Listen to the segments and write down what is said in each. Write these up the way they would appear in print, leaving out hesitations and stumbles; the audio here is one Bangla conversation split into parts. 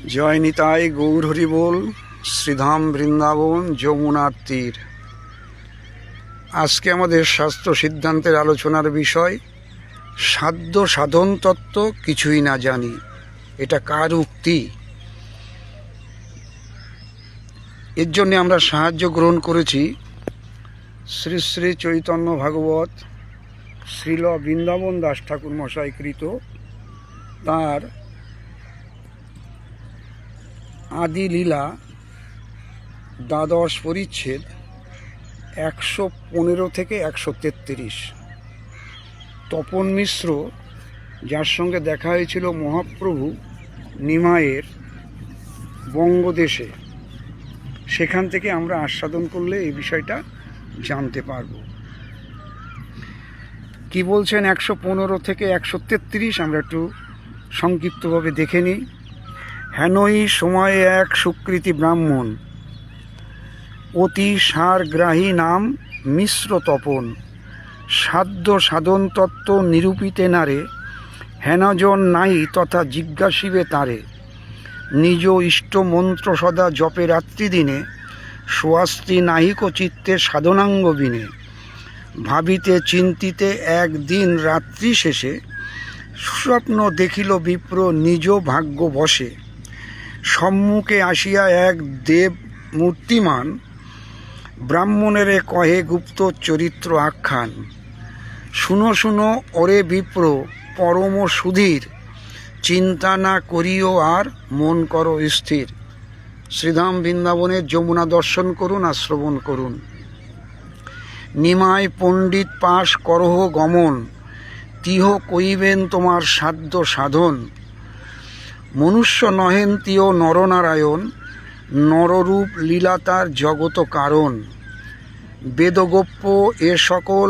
জয় নিতাই গৌর হরি বল। শ্রীধাম বৃন্দাবন যমুনার তীর। আজকে আমাদের শাস্ত্র সিদ্ধান্তের আলোচনার বিষয় সাধ্য সাধন তত্ত্ব কিছুই না জানি। এটা কার উক্তি? এর জন্য আমরা সাহায্য গ্রহণ করেছি শ্রী শ্রী চৈতন্য ভাগবত শ্রীল বৃন্দাবন দাস ঠাকুর মশাই কৃত তার আদি লীলা দ্বাদশ পরিচ্ছেদ 115 থেকে 133। তপন মিশ্র, যার সঙ্গে দেখা হয়েছিল মহাপ্রভু নিমাইয়ের বঙ্গদেশে, সেখান থেকে আমরা আস্বাদন করলে এই বিষয়টা জানতে পারব। কি বলছেন 115 থেকে 133, আমরা একটু সংক্ষিপ্তভাবে দেখে নিই। হেনই সময়ে এক সুকৃতি ব্রাহ্মণ, অতি সারগ্রাহী নাম মিশ্র তপন, সাধ্য সাধন তত্ত্ব নিরূপিতে নারে, হেনজন নাই তথা জিজ্ঞাসিবে তারে, নিজ ইষ্ট মন্ত্র সদা জপে রাত্রিদিনে, স্বস্তি নাহিক চিত্তে সাধনাঙ্গ বিনে, ভাবিতে চিন্তিতে একদিন রাত্রি শেষে, সুস্বপ্ন দেখিল বিপ্র নিজ ভাগ্য বসে, সম্মুখে আসিয়া এক দেব মূর্তিমান, ব্রাহ্মণেরে কহে গুপ্ত চরিত্র আখ্যান, শুনো শুনো ওরে বিপ্র পরম সুধীর, চিন্তা না করিও আর মন করো স্থির। শ্রীধাম বৃন্দাবনের যমুনা দর্শন করুন আর শ্রবণ করুন। নিমাই পণ্ডিত পাশ করহ গমন, তিহ কইবেন তোমার সাধ্য সাধন, মনুষ্য নহেন তিয় নরনারায়ণ, নররূপ লীলা তার জগত কারণ, বেদগোপ্য এ সকল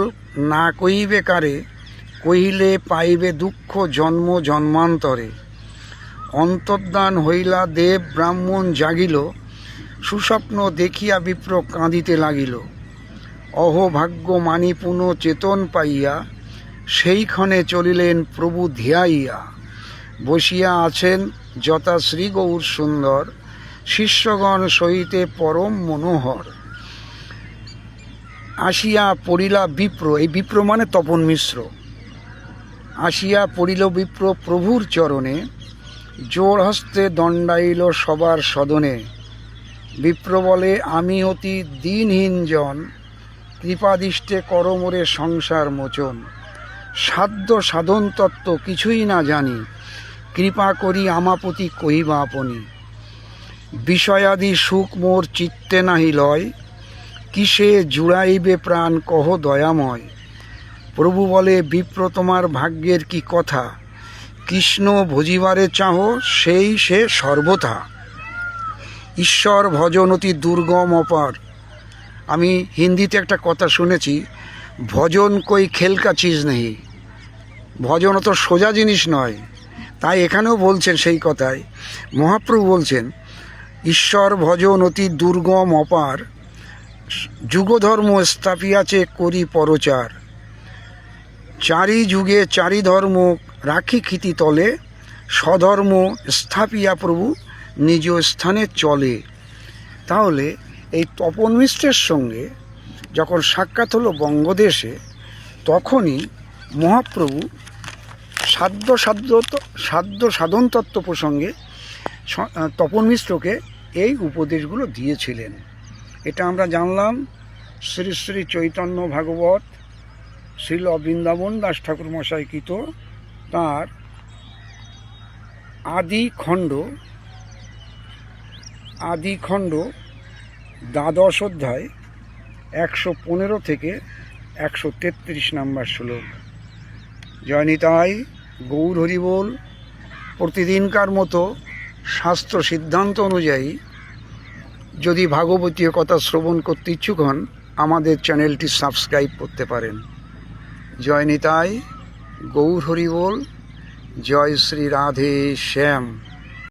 না কইবে কারে, কহিলে পাইবে দুঃখ জন্ম জন্মান্তরে, অন্তর্ধান হইলা দেব ব্রাহ্মণ জাগিল, সুস্বপ্ন দেখিয়া বিপ্র কাঁদিতে লাগিল, অহোভাগ্য মানি পুনঃ চেতন পাইয়া, সেইক্ষণে চলিলেন প্রভু ধিয়াইয়া, বসিয়া আছেন যথা শ্রী গৌর সুন্দর, শিষ্যগণ সহিতে পরম মনোহর, আসিয়া পড়িলা বিপ্র, এই বিপ্র মানে তপন মিশ্র, আসিয়া পড়িল বিপ্র প্রভুর চরণে, জোর হস্তে দণ্ডাইল সবার সদনে, বিপ্র বলে আমি অতি দীনহীন জন, কৃপাদৃষ্টে কর মোরে সংসার মোচন, সাধ্য সাধন তত্ত্ব কিছুই না জানি, কৃপা করি আমাপতি কহিবা আপনি, বিষয়াদি সুখ মোর চিত্তে নাহি লয়, কিসে জুড়াইবে প্রাণ কহ দয়াময়, প্রভু বলে বিপ্র তোমার ভাগ্যের কি কথা, কৃষ্ণ ভজিবারে চাহ সেই সে সর্বথা, ঈশ্বর ভজন অতি দুর্গম অপার। আমি হিন্দিতে একটা কথা শুনেছি, ভজন কই খেলকা চিজ নেই, ভজন অত সোজা জিনিস নয়। তাই এখানেও বলছেন সেই কথায়, মহাপ্রভু বলছেন ঈশ্বর ভজন অতি দুর্গম অপার, যুগধর্ম স্থাপিয়াছে করি পরচার, চারি যুগে চারি ধর্ম রাখি ক্ষিতি তলে, স্বধর্ম স্থাপিয়া প্রভু নিজ স্থানে চলে। তাহলে এই তপন মিশ্রের সঙ্গে যখন সাক্ষাৎ হলো বঙ্গদেশে, তখনই মহাপ্রভু সাধ্য সাধন তত্ত্ব প্রসঙ্গে তপন মিশ্রকে এই উপদেশগুলো দিয়েছিলেন। এটা আমরা জানলাম শ্রী শ্রী চৈতন্য ভাগবত শ্রীল বৃন্দাবন দাস ঠাকুর মশাই কৃত তাঁর আদিখণ্ড দ্বাদশ অধ্যায় 115 থেকে 133 নম্বর শ্লোক। জয় নিতাই গৌর হরি বল। প্রতিদিনকার মতো শাস্ত্র সিদ্ধান্ত অনুযায়ী যদি ভাগবতীয় কথা শ্রবণ করতে ইচ্ছুক হন, আমাদের চ্যানেলটি সাবস্ক্রাইব করতে পারেন। জয় নিতাই গৌর হরি বল। জয় শ্রী রাধে শ্যাম।